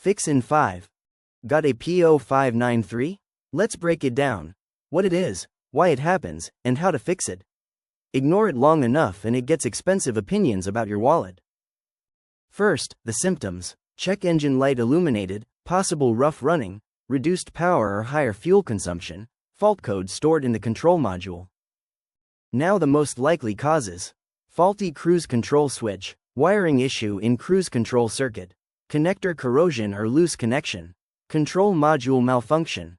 Fix in 5. Got a P0593? Let's break it down. What it is, why it happens, and how to fix it. Ignore it long enough and it gets expensive opinions about your wallet. First, the symptoms. Check engine light illuminated, possible rough running, reduced power or higher fuel consumption, fault code stored in the control module. Now the most likely causes. Faulty cruise control switch, wiring issue in cruise control circuit, connector corrosion or loose connection, control module malfunction.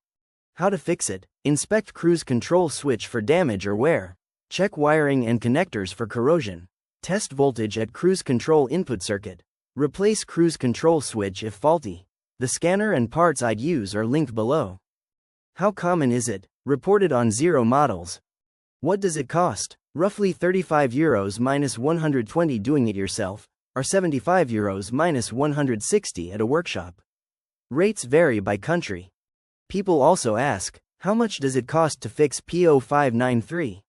How to fix it? Inspect cruise control switch for damage or wear. Check wiring and connectors for corrosion. Test voltage at cruise control input circuit. Replace cruise control switch if faulty. The scanner and parts I'd use are linked below. How common is it? Reported on 0 models. What does it cost? Roughly €35 minus 120 doing it yourself, or €75 minus 160 at a workshop. Rates vary by country. People also ask, how much does it cost to fix P0593?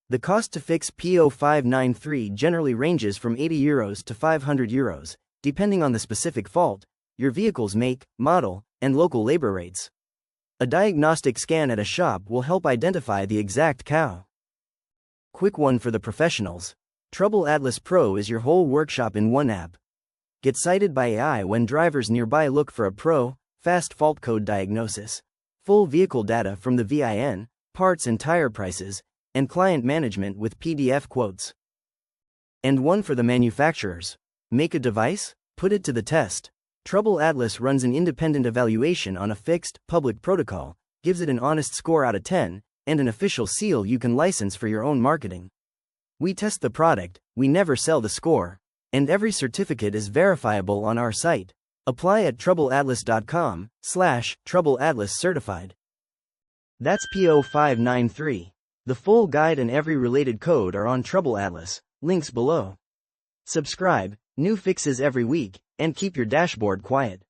The cost to fix P0593 generally ranges from €80 to €500, depending on the specific fault, your vehicle's make, model, and local labor rates. A diagnostic scan at a shop will help identify the exact cow. Quick one for the professionals. TroubleAtlas Pro is your whole workshop in one app. Get cited by AI when drivers nearby look for a pro, fast fault code diagnosis, full vehicle data from the VIN, parts and tire prices, and client management with PDF quotes. And one for the manufacturers. Make a device? Put it to the test. TroubleAtlas runs an independent evaluation on a fixed, public protocol, gives it an honest score out of 10, and an official seal you can license for your own marketing. We test the product, we never sell the score, and every certificate is verifiable on our site. Apply at TroubleAtlas.com/TroubleAtlas certified. That's P0593. The full guide and every related code are on TroubleAtlas, links below. Subscribe, new fixes every week, and keep your dashboard quiet.